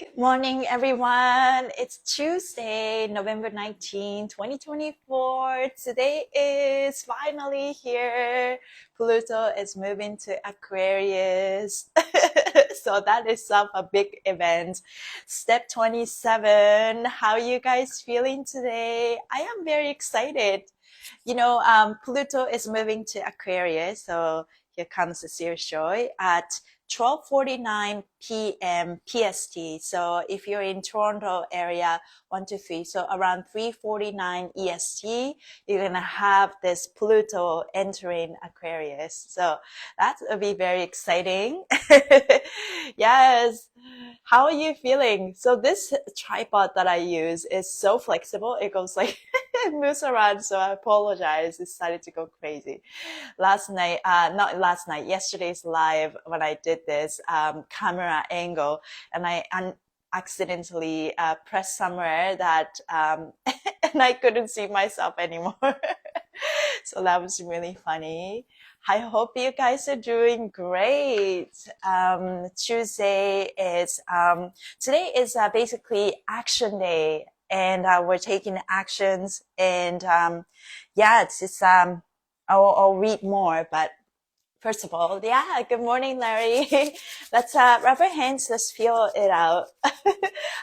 Good morning, everyone. It's Tuesday, November 19, 2024. Today is finally here. Pluto is moving to Aquarius. So that is a big event. Step 27. How are you guys feeling today? I am very excited. Pluto is moving to Aquarius. So here comes the serious joy at 12:49 p.m. PST. So if you're in Toronto area, 1 to 3, so around 3:49 EST, you're gonna have this Pluto entering Aquarius. So that will be very exciting. Yes. How are you feeling? So this tripod that I use is so flexible. It goes like it moves around. So I apologize. It started to go crazy not last night, yesterday's live when I did this camera angle, and I accidentally pressed somewhere that and I couldn't see myself anymore. So that was really funny. I hope you guys are doing great. Tuesday is today is basically action day, and we're taking actions, and it's just I'll read more, but first of all, yeah, good morning, Larry. Let's rub our hands, let's feel it out.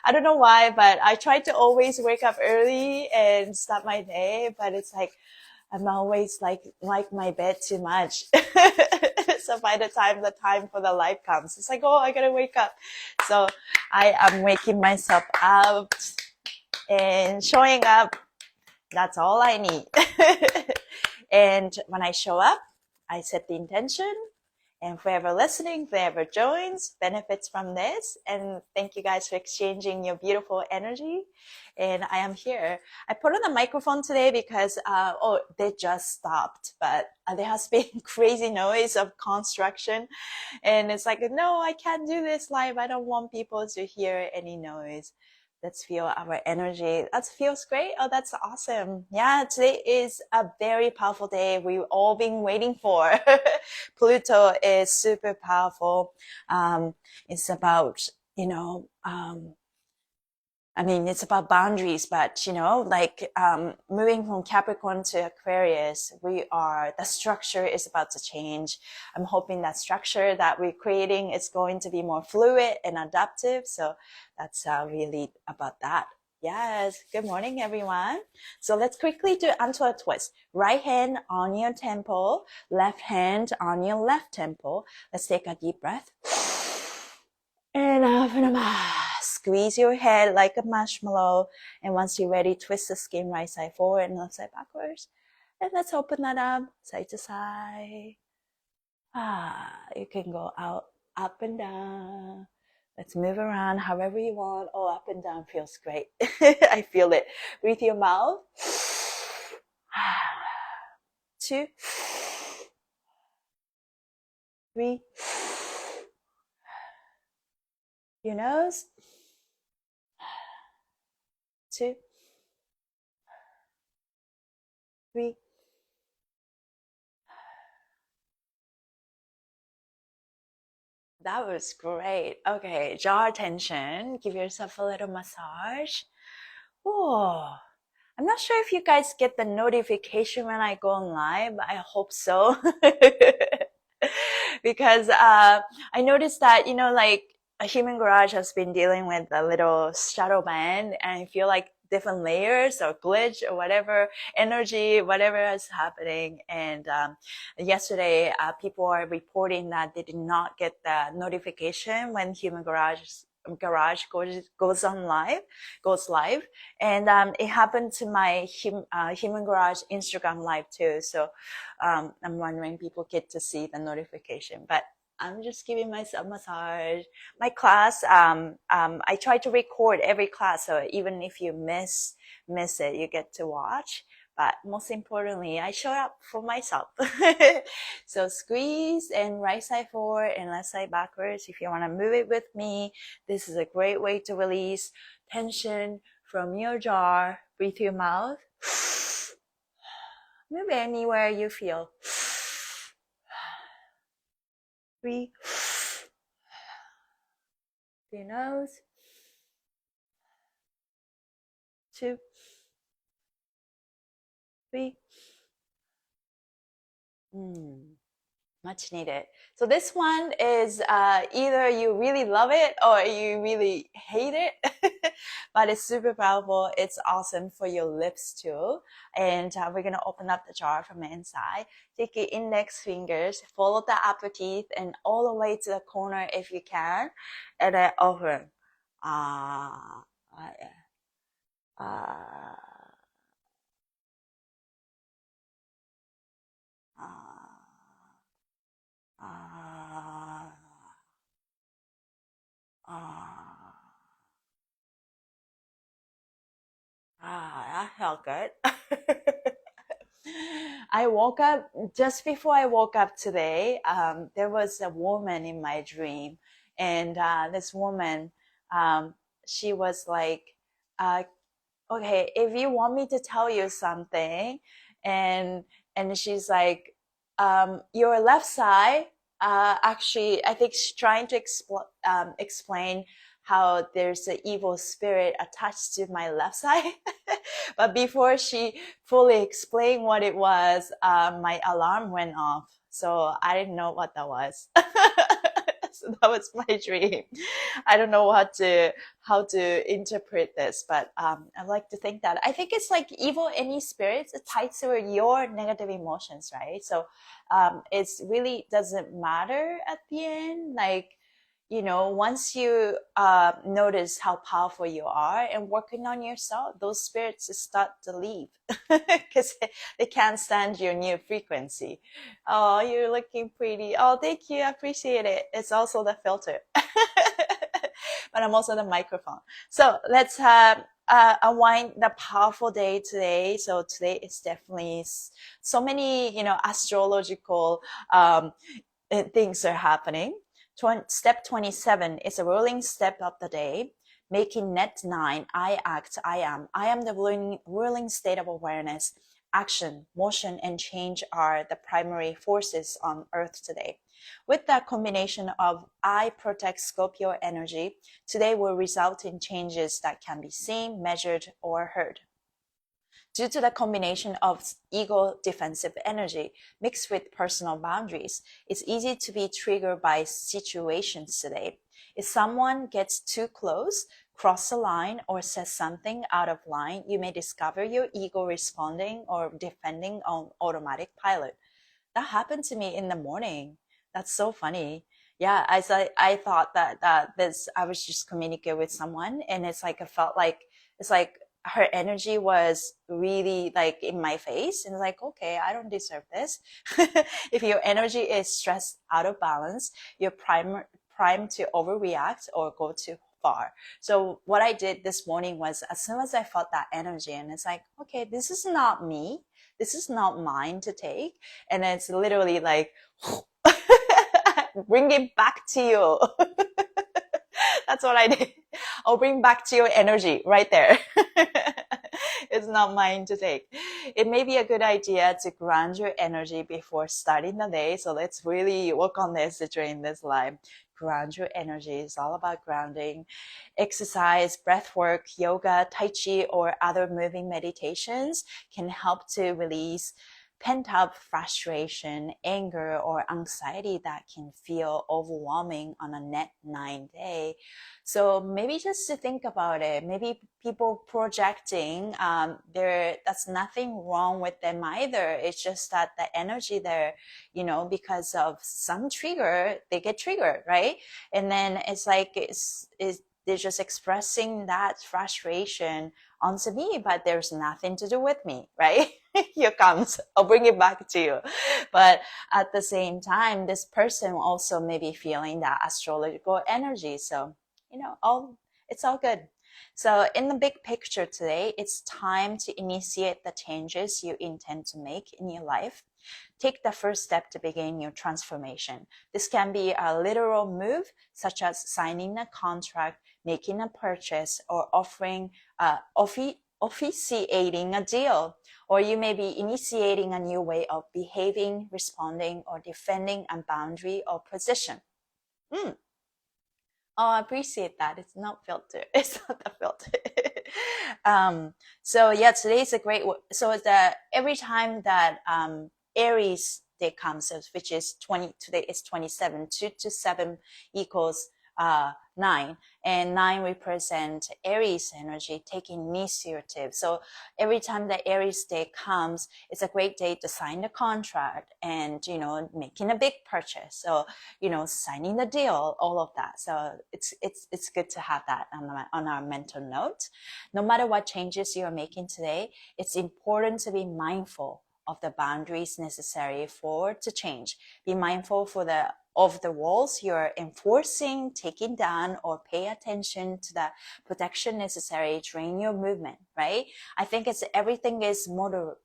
I don't know why, but I try to always wake up early and start my day, but it's like I'm always like my bed too much. So by the time for the life comes, it's like, oh, I gotta wake up. So I am waking myself up and showing up. That's all I need. And when I show up, I set the intention, and whoever listening, whoever joins, benefits from this. And thank you guys for exchanging your beautiful energy. And I am here. I put on the microphone today because, they just stopped, but there has been crazy noise of construction. And it's like, no, I can't do this live. I don't want people to hear any noise. Let's feel our energy. That feels great. Oh, that's awesome. Yeah, today is a very powerful day we've all been waiting for. Pluto is super powerful. It's about, it's about boundaries, but moving from Capricorn to Aquarius, the structure is about to change. I'm hoping that structure that we're creating is going to be more fluid and adaptive. So that's really about that. Yes. Good morning, everyone. So let's quickly do onto a twist. Right hand on your temple, left hand on your left temple. Let's take a deep breath. And open them up. Squeeze your head like a marshmallow. And once you're ready, twist the skin right side forward and left side backwards. And let's open that up, side to side. You can go out, up and down. Let's move around however you want. Oh, up and down feels great. I feel it. Breathe your mouth. 2, 3. Your nose. 2, 3. That was great. Okay, jaw attention. Give yourself a little massage. Oh, I'm not sure if you guys get the notification when I go on live. I hope so. Because I noticed that, a human garage has been dealing with a little shadow band, and I feel like different layers or glitch or whatever energy, whatever is happening. And yesterday, people are reporting that they did not get the notification when human garage goes live, and it happened to my human garage Instagram live too. So I'm wondering people get to see the notification, but I'm just giving myself a massage. My class, I try to record every class, so even if you miss it, you get to watch. But most importantly, I show up for myself. So squeeze and right side forward and left side backwards. If you want to move it with me, this is a great way to release tension from your jaw. Breathe through your mouth. Move anywhere you feel. 3. Through your nose. 2, 3. Much needed. So this one is either you really love it or you really hate it, but it's super powerful. It's awesome for your lips too. And we're going to open up the jar from the inside. Take your index fingers, follow the upper teeth and all the way to the corner if you can. And then open. Ah, ah, ah, ah, ah. That felt good. I woke up, just before I woke up today, there was a woman in my dream. And this woman, um, she was like, uh, okay, if you want me to tell you something, and she's like, your left side, actually, I think she's trying to explain how there's an evil spirit attached to my left side. But before she fully explained what it was, my alarm went off. So I didn't know what that was. So that was my dream. I don't know how to interpret this, but I like to think that I think it's like evil, any spirits tied to your negative emotions, right? So it's really doesn't matter at the end, like, you know, once you notice how powerful you are and working on yourself, those spirits start to leave because they can't stand your new frequency. Oh, you're looking pretty. Oh, thank you. I appreciate it. It's also the filter. But I'm also the microphone. So let's unwind the powerful day today. So today is definitely so many, you know, astrological things are happening. Step 27 is a rolling step of the day, making net 9, I act, I am. I am the whirling state of awareness. Action, motion, and change are the primary forces on Earth today. With that combination of I protect Scorpio energy, today will result in changes that can be seen, measured, or heard. Due to the combination of ego defensive energy mixed with personal boundaries, it's easy to be triggered by situations today. If someone gets too close, cross the line, or says something out of line, you may discover your ego responding or defending on automatic pilot. That happened to me in the morning. That's so funny. Yeah, I thought that this I was just communicating with someone, and it's like I felt like it's like her energy was really like in my face, and like, okay, I don't deserve this. If your energy is stressed out of balance, you're primed to overreact or go too far. So what I did this morning was, as soon as I felt that energy, and it's like, okay, this is not me. This is not mine to take. And it's literally like, bring it back to you. That's what I did. I'll bring back to your energy right there. It's not mine to take. It may be a good idea to ground your energy before starting the day. So let's really work on this during this live. Ground your energy. It's all about grounding. Exercise, breath work, yoga, tai chi, or other moving meditations can help to release pent-up frustration, anger, or anxiety that can feel overwhelming on a net 9 day. So maybe just to think about it, maybe people projecting, that's nothing wrong with them either. It's just that the energy there, you know, because of some trigger, they get triggered, right? And then it's like, they're just expressing that frustration onto me, but there's nothing to do with me, right? Here comes, I'll bring it back to you. But at the same time, this person also may be feeling that astrological energy. So, you know, it's all good. So in the big picture today, it's time to initiate the changes you intend to make in your life. Take the first step to begin your transformation. This can be a literal move, such as signing a contract, making a purchase, or officiating a deal. Or you may be initiating a new way of behaving, responding, or defending a boundary or position. Oh, I appreciate that. It's not filter. It's not the filter. So yeah, today is a great, so the, every time that, Aries day comes, which is 20, today is 27, 2 to 7 equals, 9, and 9 represent Aries energy, taking initiative. So every time the Aries day comes, it's a great day to sign the contract and, making a big purchase. So, signing the deal, all of that. So it's good to have that on our mental note. No matter what changes you're making today, it's important to be mindful of the boundaries necessary for to change. Be mindful of the walls you're enforcing, taking down, or pay attention to the protection necessary during your movement, right? I think everything is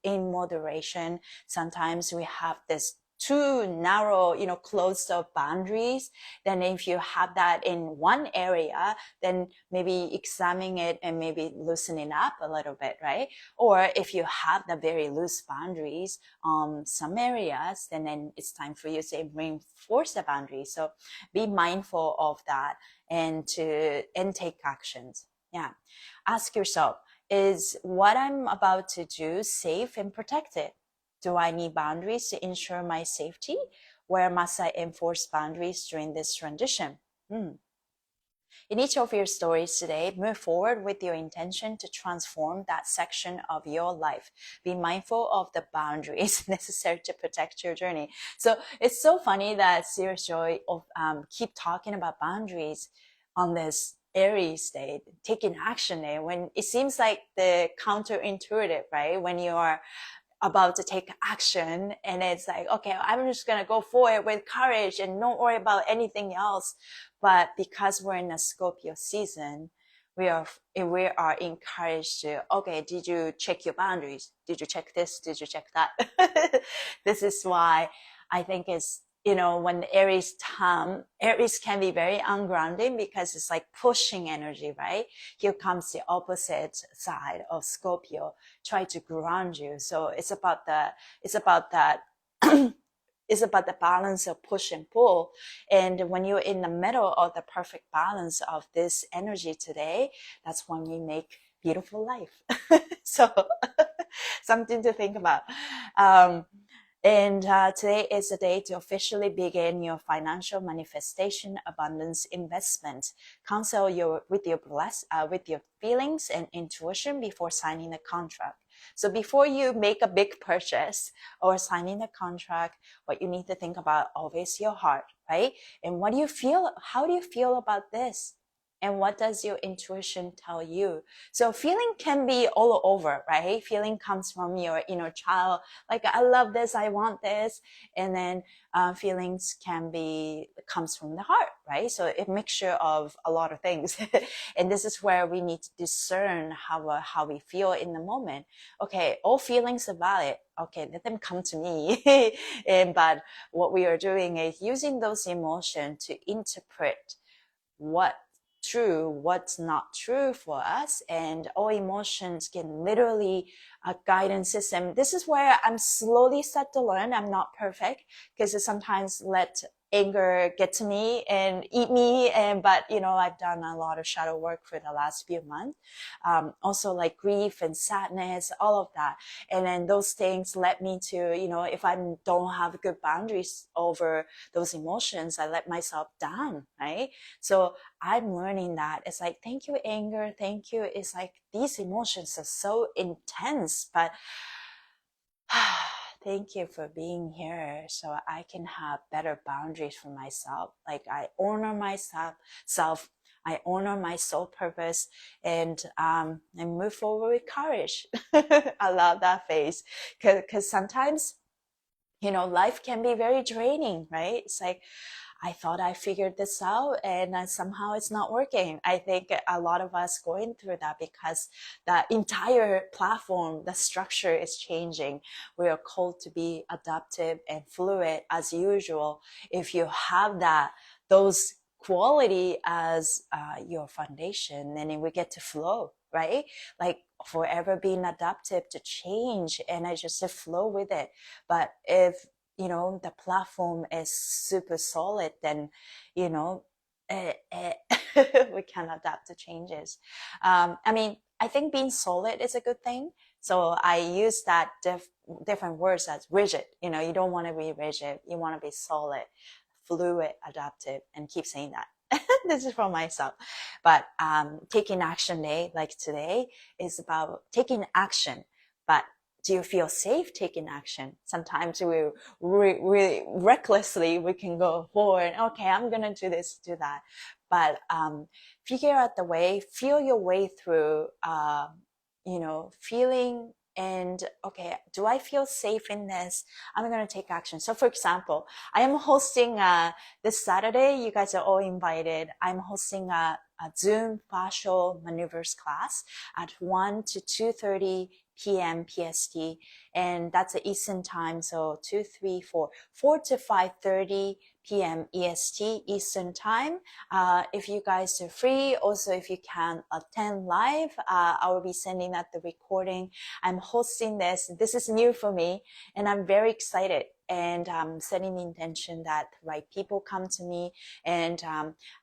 in moderation. Sometimes we have this too narrow, closed up boundaries. Then if you have that in one area, then maybe examining it and maybe loosening up a little bit, right? Or if you have the very loose boundaries some areas, then it's time for you to reinforce the boundaries. So be mindful of that and take actions. Yeah. Ask yourself, is what I'm about to do safe and protected? Do I need boundaries to ensure my safety? Where must I enforce boundaries during this transition? In each of your stories today, move forward with your intention to transform that section of your life. Be mindful of the boundaries necessary to protect your journey. So it's so funny that Serious Joy keep talking about boundaries on this Aries day, taking action day, when it seems like the counterintuitive, right? When you are about to take action and it's like, okay, I'm just going to go forward with courage and don't worry about anything else. But because we're in a Scorpio season, we are encouraged to, okay, did you check your boundaries? Did you check this? Did you check that? This is why I think it's, when Aries can be very ungrounding because it's like pushing energy, right? Here comes the opposite side of Scorpio, try to ground you. So it's about that, it's about the balance of push and pull. And when you're in the middle of the perfect balance of this energy today, that's when you make beautiful life. So something to think about. And today is the day to officially begin your financial manifestation, abundance, investment. Consult with your feelings and intuition before signing a contract. So before you make a big purchase or signing a contract, what you need to think about always your heart, right? And what do you feel? How do you feel about this? And what does your intuition tell you? So feeling can be all over, right? Feeling comes from your inner child, like, I love this, I want this. And then feelings comes from the heart, right? So a mixture of a lot of things. And this is where we need to discern how we feel in the moment. Okay, all feelings are valid. Okay, let them come to me. But what we are doing is using those emotions to interpret what's true, what's not true for us. And all emotions can literally a guidance system. This is where I'm slowly start to learn. I'm not perfect because sometimes let anger get to me and eat me. But I've done a lot of shadow work for the last few months. Also like grief and sadness, all of that. And then those things led me to, if I don't have good boundaries over those emotions, I let myself down, right? So I'm learning that it's like, thank you, anger. Thank you. It's like these emotions are so intense, but thank you for being here so I can have better boundaries for myself. Like I honor myself, I honor my soul purpose and move forward with courage. I love that phase because sometimes, life can be very draining, right? It's like, I thought I figured this out and somehow it's not working. I think a lot of us going through that because the entire platform, the structure is changing. We are called to be adaptive and fluid as usual. If you have those quality as your foundation, then we get to flow, right? Like forever being adaptive to change and I just flow with it. But if the platform is super solid, then, we can adapt to changes. I think being solid is a good thing. So I use that different words as rigid. You know, you don't want to be rigid. You want to be solid, fluid, adaptive, and keep saying that. This is for myself. But taking action day, like today, is about taking action. But do you feel safe taking action? Sometimes we recklessly, we can go forward. Okay, I'm going to do this, do that. But figure out the way, feel your way through, you know, feeling and, okay, do I feel safe in this? I'm going to take action. So for example, I am hosting this Saturday. You guys are all invited. I'm hosting a Zoom facial maneuvers class at 1 to 2:30 p.m. PST, and that's the Eastern time. So 2, 3, 4, 4 to 5:30 p.m. EST Eastern time. If you guys are free, also if you can attend live, I will be sending out the recording. I'm hosting this. This is new for me, and I'm very excited. And I'm setting the intention that the right people come to me, and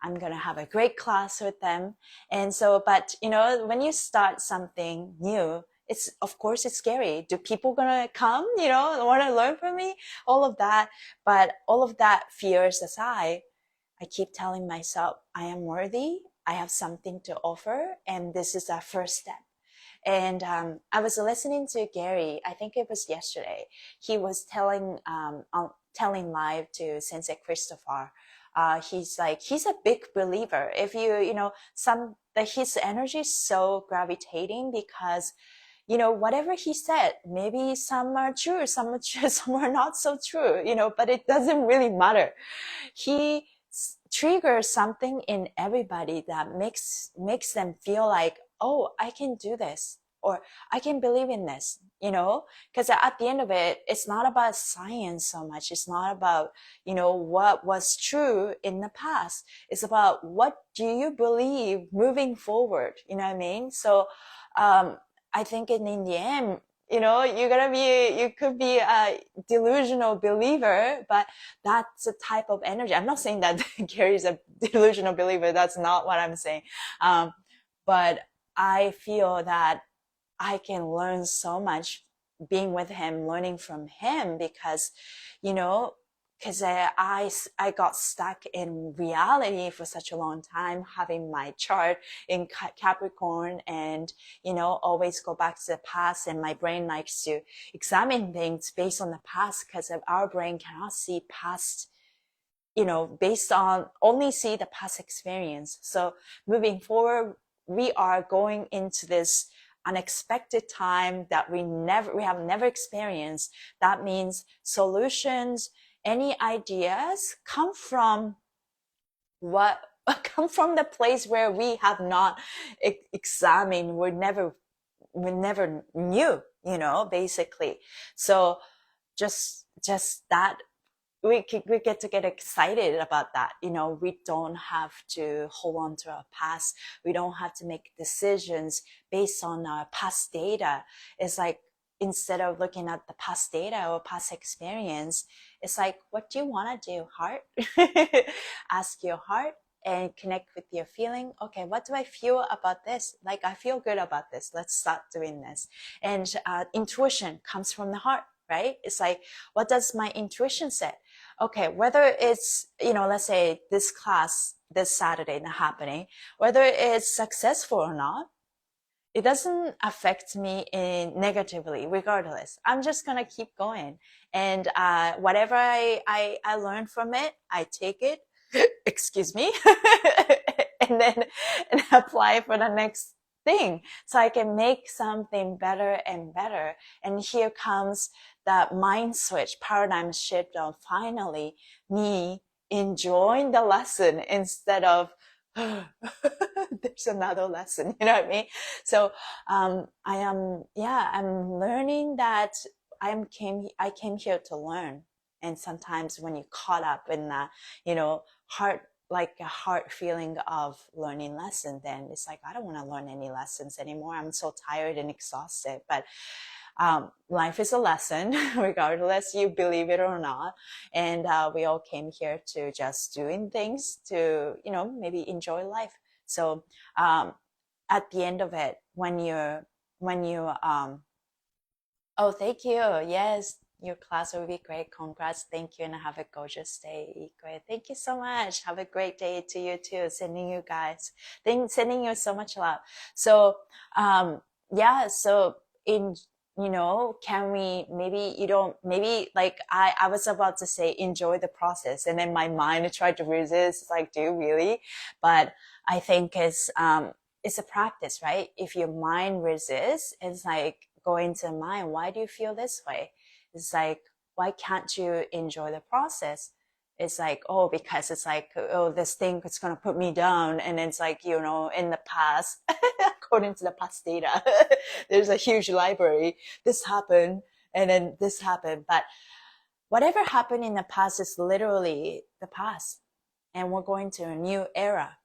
I'm gonna have a great class with them. And so, but you know, when you start something new, it's, of course, it's scary. Do people gonna come, you know, want to learn from me? All of that. But all of that fears aside, I keep telling myself, I am worthy. I have something to offer. And this is our first step. And I was listening to Gary, I think it was yesterday. He was telling live to Sensei Christopher. He's like, he's a big believer. If you know, his energy is so gravitating because, you know, whatever he said, maybe some are true, some are true, some are not so true, you know, but it doesn't really matter. He triggers something in everybody that makes them feel like, oh, I can do this, or I can believe in this, you know, because at the end of it, it's not about science so much. It's not about, you know, what was true in the past. It's about what do you believe moving forward, you know what I mean? So, I think in the end, you know, you could be a delusional believer, but that's a type of energy. I'm not saying that Gary's a delusional believer. That's not what I'm saying. But I feel that I can learn so much being with him, learning from him, because, you know, because I got stuck in reality for such a long time, having my chart in Capricorn, and, you know, always go back to the past, and my brain likes to examine things based on the past, because our brain cannot see past, you know, based on only see the past experience. So moving forward, we are going into this unexpected time that we have never experienced. That means solutions, any ideas come from come from the place where we have not examined, we never knew, you know, basically. So just that we get to get excited about that. You know, we don't have to hold on to our past. We don't have to make decisions based on our past data. It's like, instead of looking at the past data or past experience, it's like, what do you want to do, heart? Ask your heart and connect with your feeling. Okay, what do I feel about this? Like, I feel good about this. Let's start doing this. And intuition comes from the heart, right? It's like, what does my intuition say? Okay, whether it's, you know, let's say this class this Saturday happening, whether it's successful or not, it doesn't affect me negatively, regardless. I'm just gonna keep going, and whatever I learn from it, I take it. Excuse me, and then apply for the next thing, so I can make something better and better. And here comes that mind switch, paradigm shift of finally me enjoying the lesson instead of there's another lesson, you know what I mean? So I'm learning that I came here to learn. And sometimes when you caught up in the, you know, like a heart feeling of learning lesson, then it's like, I don't want to learn any lessons anymore. I'm so tired and exhausted. But life is a lesson, regardless you believe it or not. And we all came here to just doing things to, you know, maybe enjoy life. So at the end of it, when you oh, thank you. Yes, your class will be great. Congrats. Thank you. And have a gorgeous day. Great. Thank you so much. Have a great day to you too. Sending you guys, sending you so much love. So, yeah, so in, can we, maybe you don't, maybe like I was about to say, enjoy the process. And then my mind tried to resist, like, do you really? But I think it's a practice, right? If your mind resists, it's like going to the mind, why do you feel this way? It's like, why can't you enjoy the process? It's like, oh, because it's like, oh, this thing is going to put me down. And it's like, in the past, according to the past data, there's a huge library. This happened and then this happened. But whatever happened in the past is literally the past. And we're going to a new era.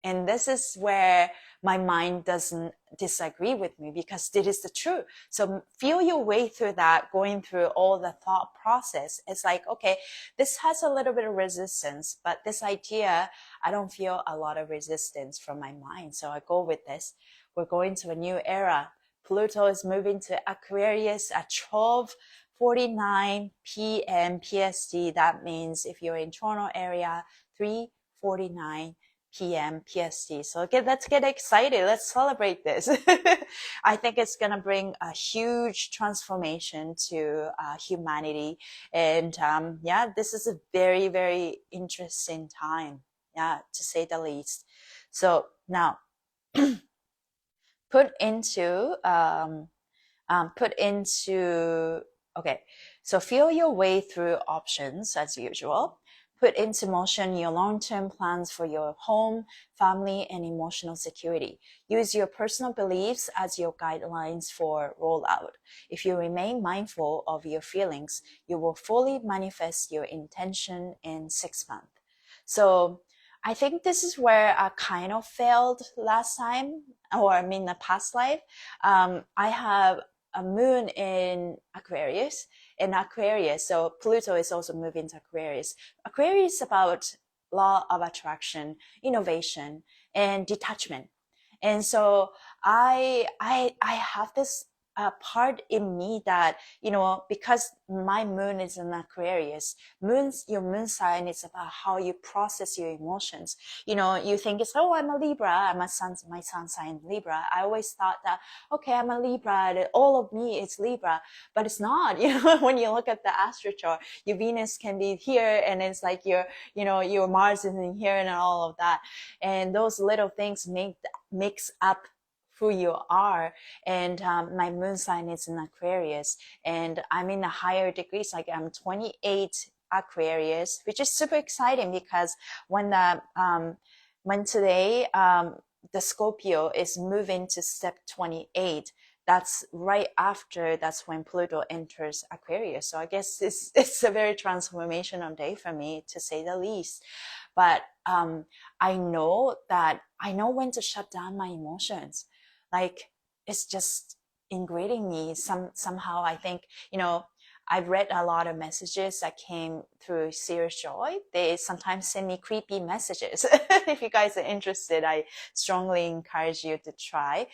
And this is where my mind doesn't disagree with me, because it is the truth. So feel your way through that, going through all the thought process. It's like, okay, this has a little bit of resistance, but this idea, I don't feel a lot of resistance from my mind. So I go with this. We're going to a new era. Pluto is moving to Aquarius at 12:49 p.m. PST. That means if you're in Toronto area, 3:49 p.m. PST. So let's get excited. Let's celebrate this. I think it's going to bring a huge transformation to humanity. And yeah, this is a very, very interesting time. Yeah, to say the least. So now put into, okay. So feel your way through options as usual. Put into motion your long-term plans for your home, family, and emotional security. Use your personal beliefs as your guidelines for rollout. If you remain mindful of your feelings, you will fully manifest your intention in 6 months. So I think this is where I kind of failed last time, or I mean the past life. I have a moon in Aquarius. So Pluto is also moving to Aquarius. Aquarius is about law of attraction, innovation, and detachment. And so I have this part in me that, because my moon is in Aquarius, your moon sign is about how you process your emotions. You think it's, oh, I'm a Libra, my sun sign Libra. I always thought that, okay, I'm a Libra, that all of me is Libra, but it's not. When you look at the astro chart, your Venus can be here, and it's like your Mars is in here, and all of that. And those little things makes up who you are. And my moon sign is in Aquarius, and I'm in the higher degrees, like I'm 28 Aquarius, which is super exciting, because when today the Scorpio is moving to step 28, that's when Pluto enters Aquarius. So I guess it's a very transformational day for me, to say the least. But I know when to shut down my emotions. Like, it's just ingrained in me somehow. I think, I've read a lot of messages that came through Serious Joy. They sometimes send me creepy messages. If you guys are interested, I strongly encourage you to try.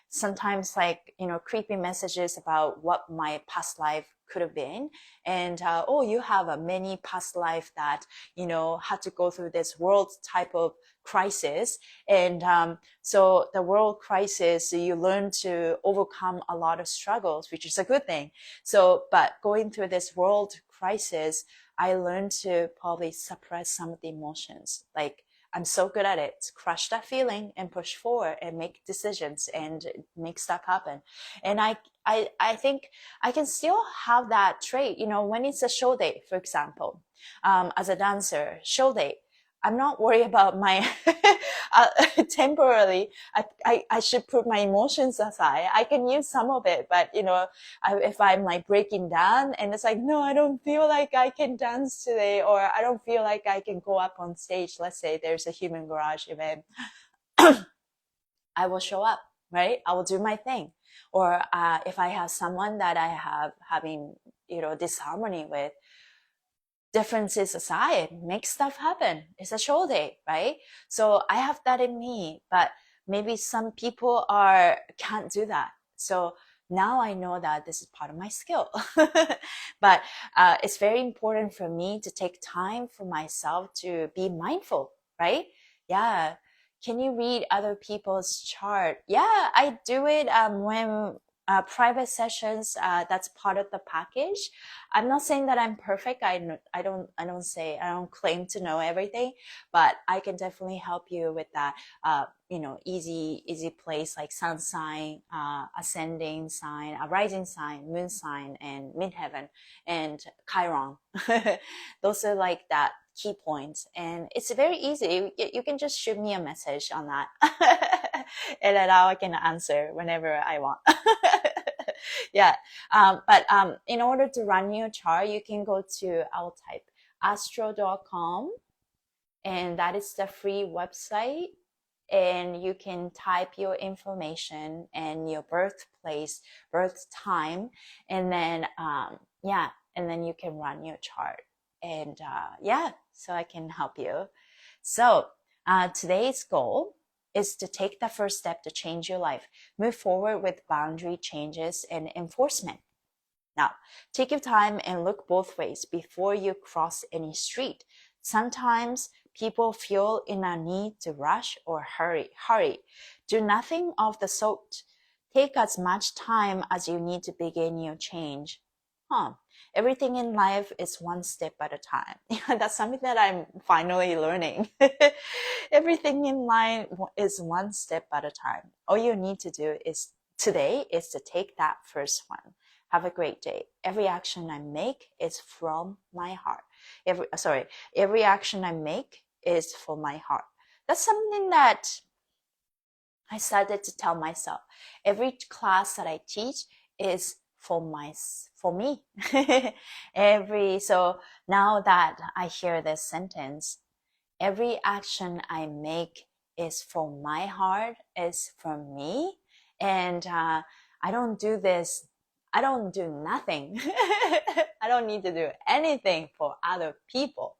Sometimes, like, creepy messages about what my past life could have been. And, oh, you have a many past life that, had to go through this world type of crisis. And so the world crisis, you learn to overcome a lot of struggles, which is a good thing. So, but going through this world crisis, I learned to probably suppress some of the emotions. Like, I'm so good at it. Crush that feeling and push forward and make decisions and make stuff happen. And I think I can still have that trait, when it's a show date, for example, as a dancer, show date, I'm not worried about my temporarily. I should put my emotions aside. I can use some of it, but if I'm like breaking down and it's like, no, I don't feel like I can dance today, or I don't feel like I can go up on stage. Let's say there's a Human Garage event. I will show up, right? I will do my thing. Or if I have someone that I have having, disharmony with, differences aside, make stuff happen. It's a show day, right? So I have that in me, but maybe some people can't do that. So now I know that this is part of my skill. But it's very important for me to take time for myself to be mindful, right? Yeah. Can you read other people's chart? Yeah, I do it when private sessions. That's part of the package. I'm not saying that I'm perfect. I don't claim to know everything, but I can definitely help you with that. Easy place like sun sign, ascending sign, a rising sign, moon sign, and midheaven, and Chiron. Those are like that key points, and it's very easy. You can just shoot me a message on that, and then I can answer whenever I want. Yeah. But in order to run your chart, you can go to, I'll type astro.com, and that is the free website. And you can type your information and your birthplace, birth time, and then and then you can run your chart. And so I can help you. So today's goal is to take the first step to change your life. Move forward with boundary changes and enforcement. Now, take your time and look both ways before you cross any street. Sometimes people feel in a need to rush or hurry. Do nothing of the sort. Take as much time as you need to begin your change. Everything in life is one step at a time. That's something that I'm finally learning. Everything in life is one step at a time. All you need to do today is to take that first one. Have a great day. Every action I make is from my heart. Every action I make is for my heart. That's something that I started to tell myself. Every class that I teach is for me. So now that I hear this sentence, every action I make is from my heart, is from me. And I don't do this. I don't do nothing. I don't need to do anything for other people.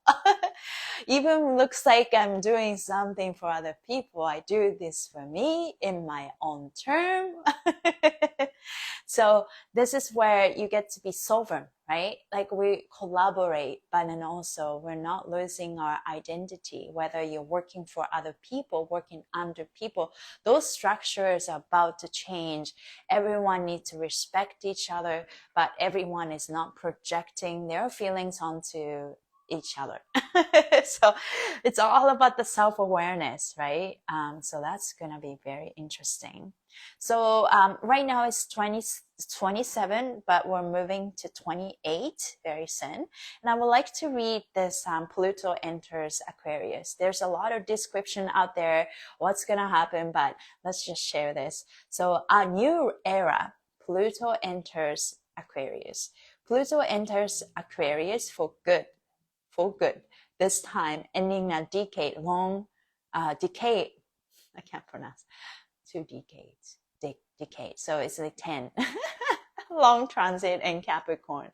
Even looks like I'm doing something for other people. I do this for me in my own term. So this is where you get to be sovereign, right? Like we collaborate, but then also we're not losing our identity, whether you're working for other people, working under people. Those structures are about to change. Everyone needs to respect each other, but everyone is not projecting their feelings onto each other. So it's all about the self-awareness, right? So that's going to be very interesting. So right now it's 27, but we're moving to 28 very soon. And I would like to read this Pluto enters Aquarius. There's a lot of description out there, what's going to happen, but let's just share this. So a new era, Pluto enters Aquarius. Pluto enters Aquarius for good. This time ending a decade-long decade. I can't pronounce. 2 decades. Decade. So it's like 10. Long transit in Capricorn.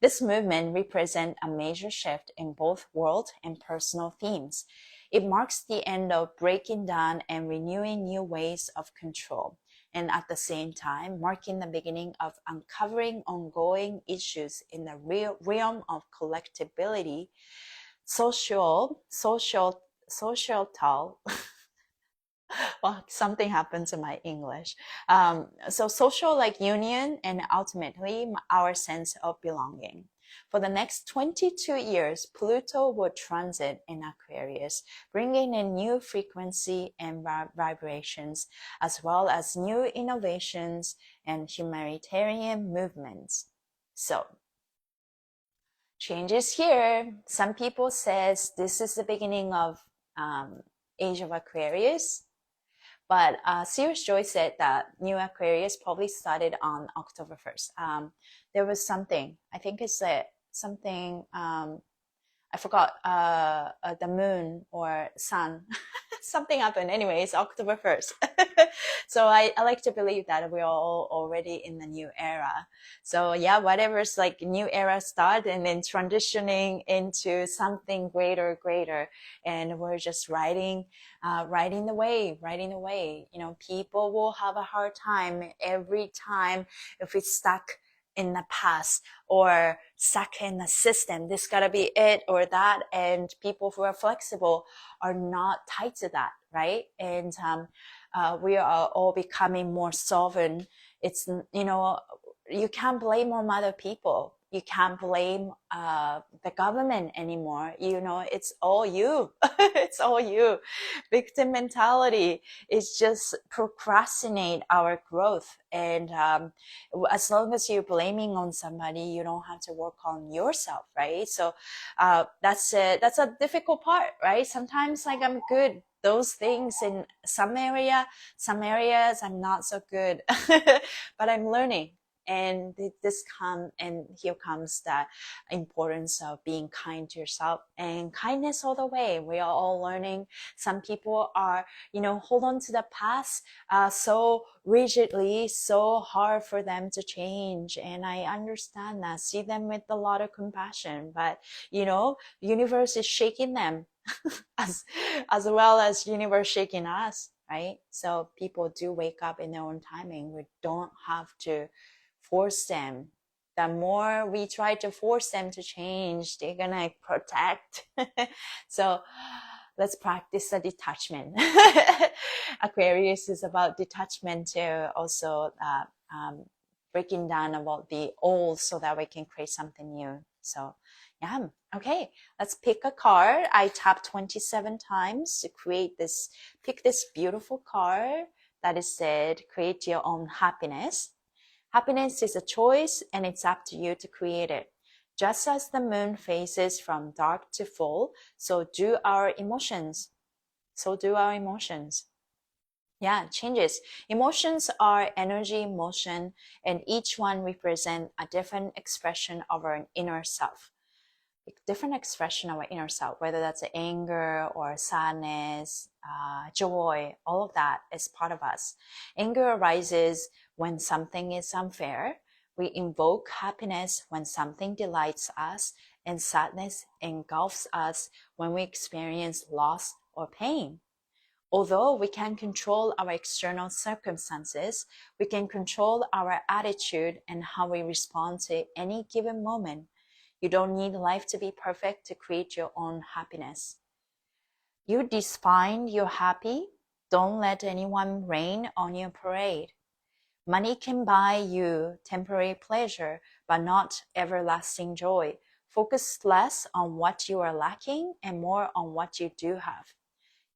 This movement represents a major shift in both world and personal themes. It marks the end of breaking down and renewing new ways of control, and at the same time marking the beginning of uncovering ongoing issues in the realm of collectability, societal well, something happened to my English. So social like union, and ultimately our sense of belonging. For the next 22 years, Pluto will transit in Aquarius, bringing in new frequency and vibrations, as well as new innovations and humanitarian movements. So, changes here. Some people says this is the beginning of Age of Aquarius. But Sirius Joy said that New Aquarius probably started on October 1st. There was something, I think it's something, I forgot, the moon or sun, something happened. Anyway, it's October 1st. So I like to believe that we're all already in the new era. So yeah, whatever's like new era start and then transitioning into something greater. And we're just riding the wave, riding the wave. You know, people will have a hard time every time if it's stuck in the past or stuck in the system. This gotta be it or that. And people who are flexible are not tied to that, right? And we are all becoming more sovereign. It's, you know, you can't blame on other people. You can't blame the government anymore. You know, it's all you. It's all you. Victim mentality is just procrastinate our growth. And as long as you're blaming on somebody, you don't have to work on yourself, right? So that's a difficult part, right? Sometimes like I'm good those things in some areas I'm not so good, but I'm learning. And this come and here comes the importance of being kind to yourself and kindness all the way. We are all learning. Some people are, you know, hold on to the past so rigidly, so hard for them to change. And I understand that, see them with a lot of compassion, but you know, the universe is shaking them as well as universe shaking us, right? So people do wake up in their own timing. We don't have to force them. The more we try to force them to change, they're gonna protect. So let's practice the detachment. Aquarius is about detachment too, also breaking down about the old so that we can create something new. So yeah, okay, let's pick a card. I tap 27 times to create this, pick this beautiful card that is said, create your own happiness. Happiness is a choice and it's up to you to create it. Just as the moon phases from dark to full, so do our emotions. So do our emotions. Yeah, changes. Emotions are energy, motion, and each one represent a different expression of our inner self. Different expression of our inner self, whether that's anger or sadness, joy, all of that is part of us. Anger arises when something is unfair. We invoke happiness when something delights us, and sadness engulfs us when we experience loss or pain. Although we can control our external circumstances, we can control our attitude and how we respond to any given moment. You don't need life to be perfect to create your own happiness. You define you're happy. Don't let anyone rain on your parade. Money can buy you temporary pleasure, but not everlasting joy. Focus less on what you are lacking and more on what you do have.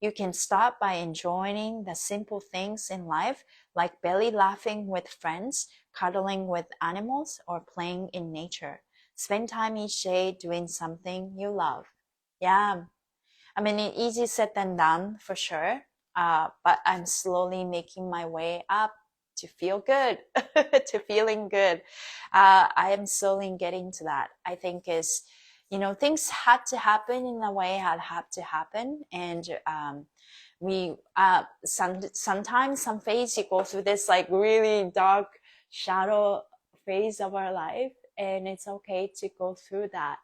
You can start by enjoying the simple things in life, like belly laughing with friends, cuddling with animals, or playing in nature. Spend time each day doing something you love. Yeah, I mean, it's easy said than done for sure. But I'm slowly making my way up to feel good, to feeling good. I am slowly getting to that. I think is, you know, things had to happen in the way it had to happen. And, we, sometimes some phase you go through this like really dark shadow phase of our life, and it's okay to go through that.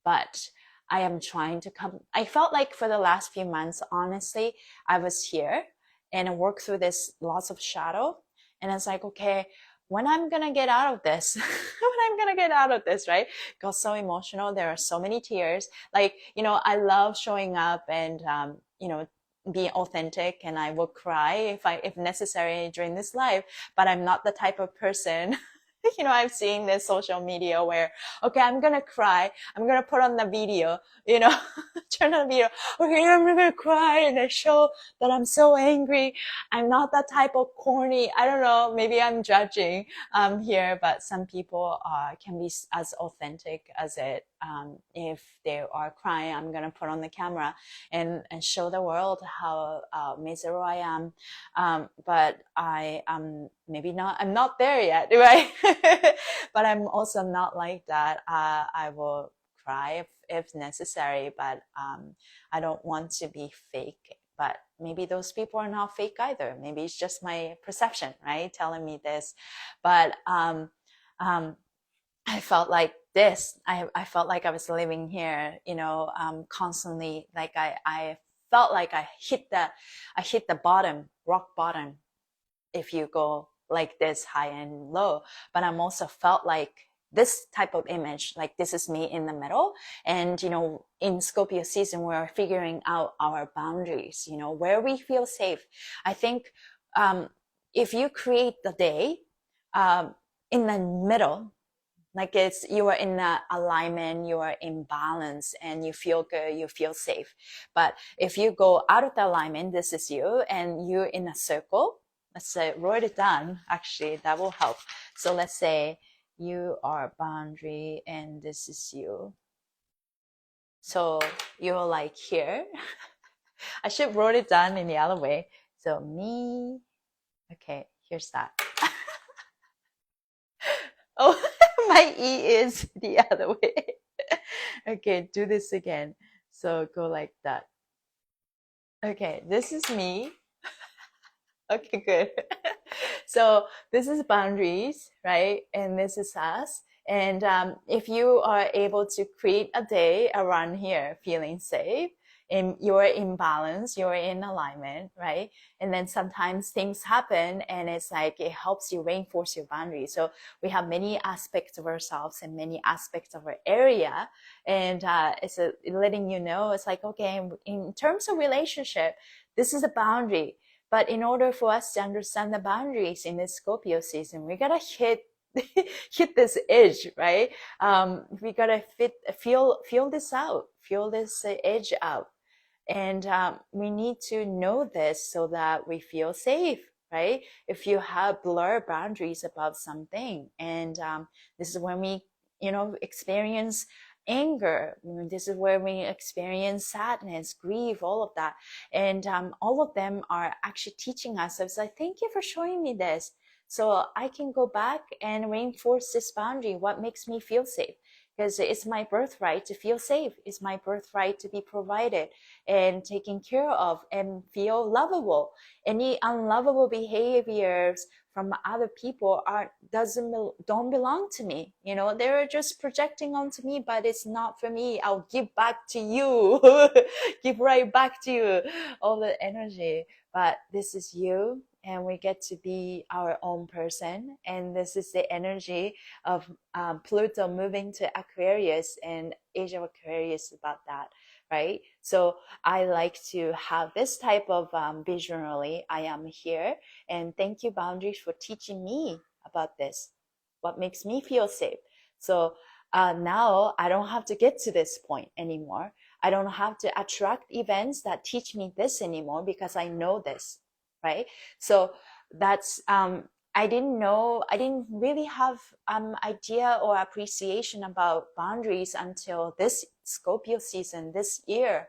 But I am trying to come. I felt like for the last few months, honestly, I was here and I worked through this lots of shadow. And it's like, okay, when I'm gonna get out of this, when I'm gonna get out of this, right? Got so emotional. There are so many tears. Like, you know, I love showing up and, you know, be authentic, and I will cry if necessary during this life, but I'm not the type of person you know, I've seen this social media where, okay, I'm gonna cry. I'm gonna put on the video, you know, turn on the video. Okay, I'm gonna cry and I show that I'm so angry. I'm not that type of corny. I don't know. Maybe I'm judging, here, but some people, can be as authentic as it. If they are crying, I'm gonna put on the camera and show the world how, miserable I am. But I am maybe not, I'm not there yet, right? But I'm also not like that. I will cry if necessary, but I don't want to be fake. But maybe those people are not fake either. Maybe it's just my perception, right, telling me this. But I felt like this. I felt like I was living here, constantly. Like I felt like I hit the bottom, rock bottom, if you go like this, high and low. But I'm also felt like this type of image, like this is me in the middle. And, in Scorpio season, we're figuring out our boundaries, where we feel safe. I think, if you create the day, in the middle, like you are in alignment, you are in balance, and you feel good, you feel safe. But if you go out of the alignment, this is you, and you're in a circle. Let's say, write it down. Actually, that will help. So let's say you are boundary, and this is you. So you're like here. I should write it down in the other way. So me. Okay, here's that. Oh, my E is the other way. Okay, do this again. So go like that. Okay, this is me. Okay, good. So this is boundaries, right? And this is us. And if you are able to create a day around here feeling safe, and you're in balance, you're in alignment, right? And then sometimes things happen and it's like it helps you reinforce your boundaries. So we have many aspects of ourselves and many aspects of our area. And it's letting you know, it's like, okay, in terms of relationship, this is a boundary. But in order for us to understand the boundaries in this Scorpio season, we gotta hit this edge, right? We gotta feel this out, feel this edge out. And we need to know this so that we feel safe, right? If you have blurred boundaries about something, and this is when we, experience anger. This is where we experience sadness, grief, all of that. And all of them are actually teaching us. I was like, thank you for showing me this. So I can go back and reinforce this boundary, what makes me feel safe. Because it's my birthright to feel safe. It's my birthright to be provided and taken care of and feel lovable. Any unlovable behaviors from other people don't belong to me. They're just projecting onto me, but it's not for me. I'll give back to you, give right back to you all the energy. But this is you, and we get to be our own person. And this is the energy of Pluto moving to Aquarius, and Age of Aquarius about that, right? So I like to have this type of visually. I am here, and thank you, boundaries, for teaching me about this, what makes me feel safe. So now I don't have to get to this point anymore. I don't have to attract events that teach me this anymore, because I know this, right? So that's I didn't really have idea or appreciation about boundaries until this Scorpio season this year.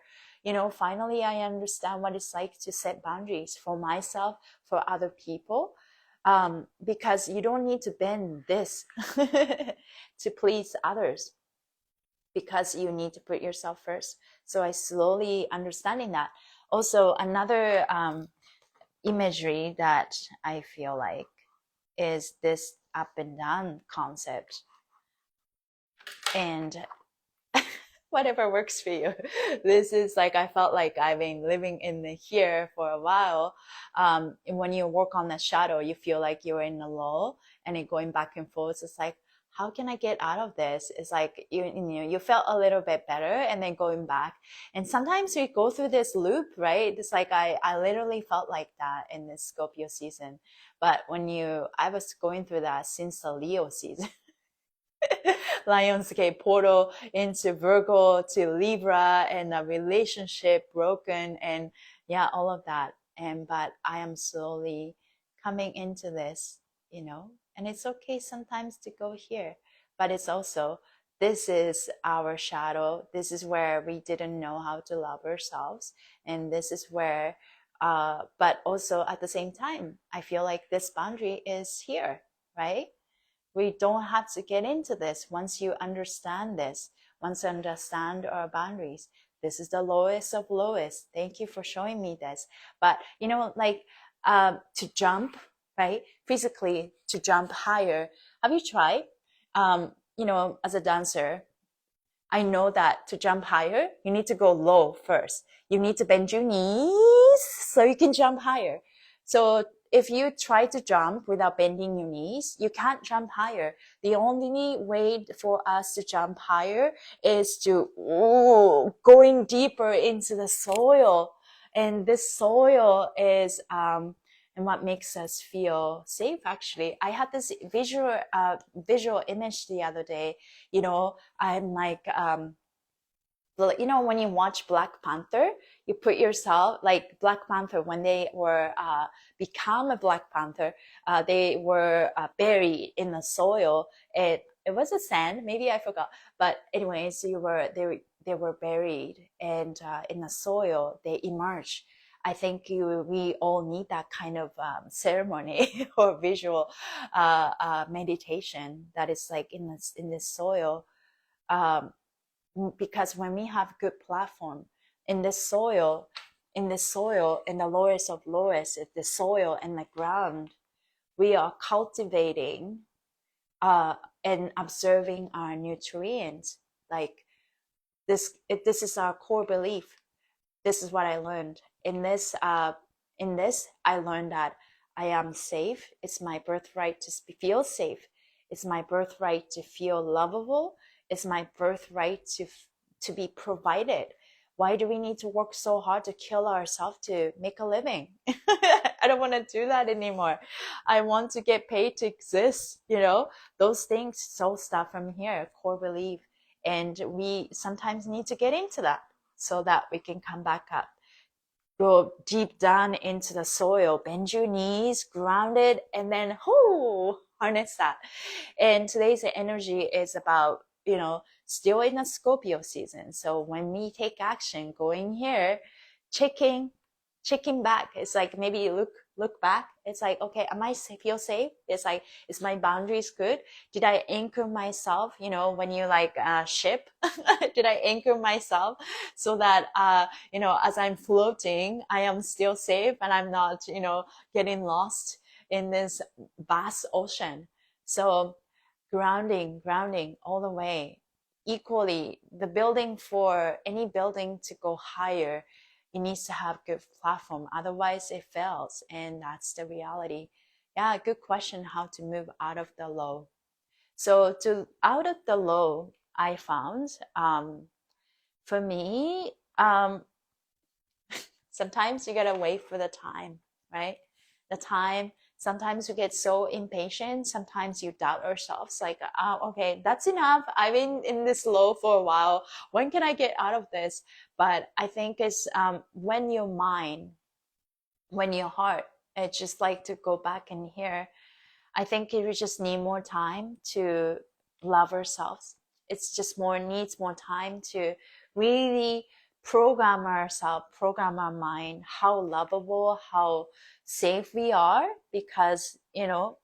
Finally I understand what it's like to set boundaries for myself, for other people, because you don't need to bend this to please others, because you need to put yourself first. So I slowly understanding that. Also, another imagery that I feel like is this up and down concept. And whatever works for you. This is like, I felt like I've been living in here for a while. And when you work on the shadow, you feel like you're in a lull, and it going back and forth. It's like, how can I get out of this? It's like, you felt a little bit better, and then going back. And sometimes we go through this loop, right? It's like, I literally felt like that in this Scorpio season. But I was going through that since the Leo season. Lionsgate portal into Virgo to Libra, and a relationship broken, and all of that. But I am slowly coming into this, and it's okay sometimes to go here, but it's also, this is our shadow. This is where we didn't know how to love ourselves. And this is where, but also at the same time, I feel like this boundary is here, right? We don't have to get into this. Once you understand this, once you understand our boundaries, This is the lowest of lowest. Thank you for showing me this. But you know, like to jump, right? Physically to jump higher. Have you tried? You know, as a dancer, I know that to jump higher, you need to go low first. You need to bend your knees so you can jump higher. So if you try to jump without bending your knees, you can't jump higher. The only way for us to jump higher is to going deeper into the soil. And this soil is and what makes us feel safe. Actually, I had this visual image the other day. You know, I'm like, you know, when you watch Black Panther, you put yourself like Black Panther when they were become a Black Panther, they were buried in the soil. It was a sand, maybe I forgot, but anyways, they were buried, and in the soil they emerged. I think we all need that kind of ceremony or visual meditation that is like in this soil. Because when we have good platform in this soil, in the lowest of lowest, the soil and the ground, we are cultivating and observing our nutrients. Like this is our core belief. This is what I learned in this. I learned that I am safe. It's my birthright to feel safe. It's my birthright to feel lovable. It's my birthright to be provided. Why do we need to work so hard to kill ourselves to make a living? I don't want to do that anymore. I want to get paid to exist. You know, those things so start from here, core belief. And we sometimes need to get into that so that we can come back up. Go deep down into the soil, bend your knees, ground it, and then harness that. And today's energy is about, you know, still in a Scorpio season. So when we take action, going here, checking back. It's like maybe you look back. It's like, okay, am I feel safe? It's like, is my boundaries good? Did I anchor myself? You know, when you like ship, did I anchor myself so that you know, as I'm floating, I am still safe and I'm not, you know, getting lost in this vast ocean. So grounding all the way. Equally, the building, for any building to go higher, it needs to have good platform. Otherwise it fails. And that's the reality. Yeah, good question, how to move out of the low. So out of the low, I found, for me, sometimes you gotta wait for the time, right? The time, sometimes we get so impatient. Sometimes you doubt ourselves, like, okay, that's enough. I've been in this low for a while. When can I get out of this? But I think it's when your mind, when your heart, it's just like to go back and hear. I think we just need more time to love ourselves. It's just needs more time to really program ourselves, program our mind, how lovable, how safe we are, because, you know,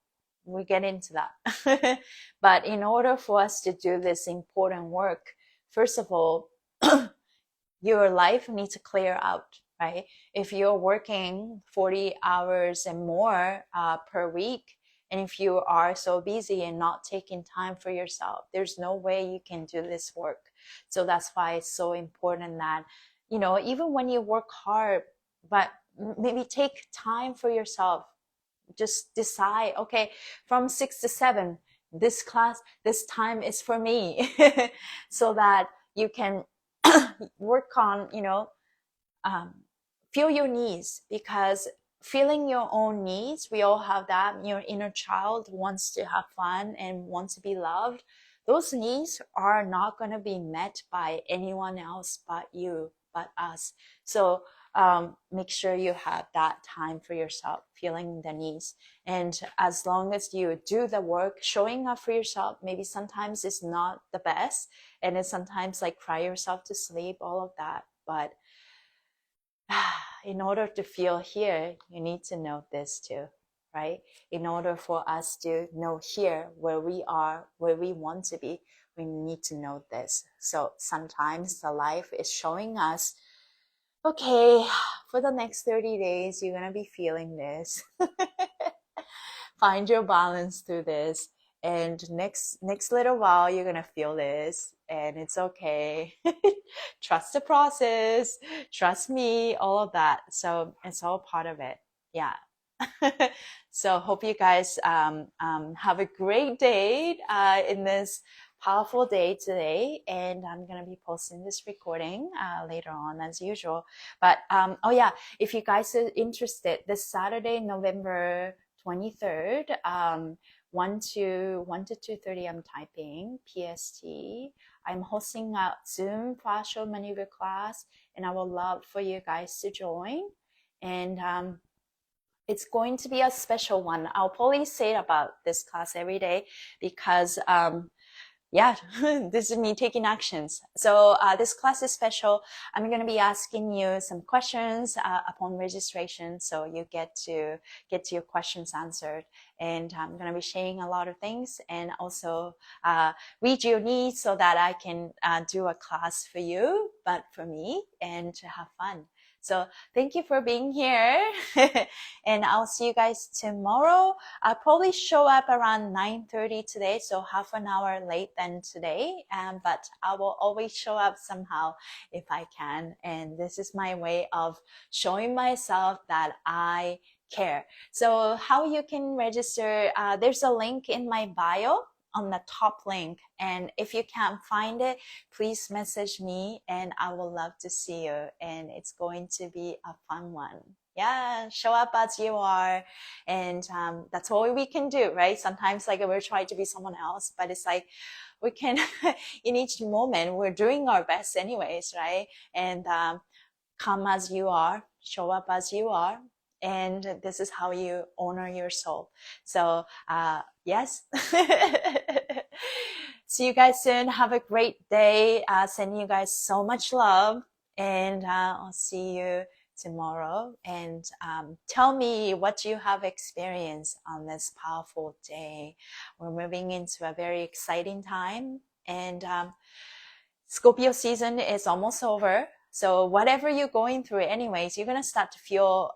we get into that. But in order for us to do this important work, first of all, your life needs to clear out, right? If you're working 40 hours and more per week, and if you are so busy and not taking time for yourself, there's no way you can do this work. So that's why it's so important that, you know, even when you work hard, but maybe take time for yourself. Just decide, okay, from 6 to 7, this time is for me. So that you can work on, you know, feel your needs, because feeling your own needs, we all have that. Your inner child wants to have fun and wants to be loved. Those needs are not going to be met by anyone else but you, but us. So make sure you have that time for yourself, feeling the needs. And as long as you do the work, showing up for yourself, maybe sometimes it's not the best, and it's sometimes like cry yourself to sleep, all of that. But in order to feel here, you need to know this too. right? In order for us to know here where we are, where we want to be, we need to know this. So sometimes the life is showing us, okay, for the next 30 days, you're going to be feeling this. Find your balance through this. And next little while, you're going to feel this, and it's okay. Trust the process. Trust me, all of that. So it's all part of it. Yeah. So hope you guys have a great day in this powerful day today, and I'm gonna be posting this recording later on as usual. But oh yeah, if you guys are interested, this Saturday, November 23rd, 1 to 2:30, I'm typing PST. I'm hosting a Zoom Fascia maneuver class, and I would love for you guys to join. And it's going to be a special one. I'll probably say about this class every day because yeah, this is me taking actions. So this class is special. I'm going to be asking you some questions upon registration, so you get your questions answered. And I'm going to be sharing a lot of things, and also read your needs so that I can do a class for you, but for me, and to have fun. So thank you for being here. And I'll see you guys tomorrow. I'll probably show up around 9:30 today, so half an hour late than today. But I will always show up somehow if I can. And this is my way of showing myself that I care. So how you can register, there's a link in my bio on the top link. And if you can't find it, please message me and I will love to see you. And it's going to be a fun one. Yeah, show up as you are. And that's all we can do, right? Sometimes like we're trying to be someone else, but it's like we can, in each moment, we're doing our best anyways, right? And come as you are, show up as you are. And this is how you honor your soul. So, yes. See you guys soon. Have a great day. Sending you guys so much love. And I'll see you tomorrow. And tell me what you have experienced on this powerful day. We're moving into a very exciting time. And Scorpio season is almost over. So whatever you're going through anyways, you're going to start to feel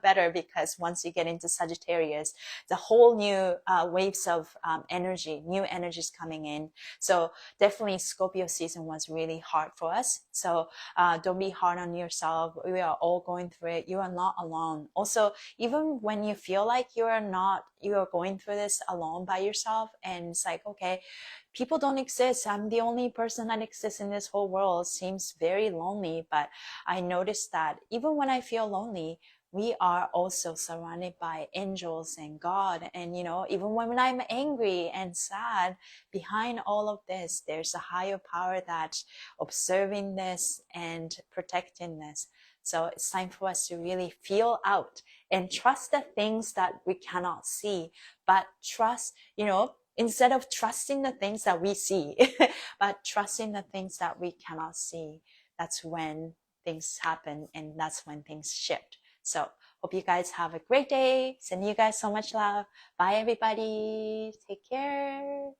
better, because once you get into Sagittarius, the whole new waves of energy, new energies coming in. So definitely Scorpio season was really hard for us. So don't be hard on yourself. We are all going through it. You are not alone. Also, even when you feel like you are going through this alone by yourself, and it's like, okay, people don't exist. I'm the only person that exists in this whole world. It seems very lonely, but I noticed that even when I feel lonely, we are also surrounded by angels and God. And, you know, even when I'm angry and sad, behind all of this, there's a higher power that's observing this and protecting this. So it's time for us to really feel out and trust the things that we cannot see, but trust, you know, instead of trusting the things that we see, but trusting the things that we cannot see. That's when things happen, and that's when things shift. So hope you guys have a great day. Sending you guys so much love. Bye, everybody. Take care.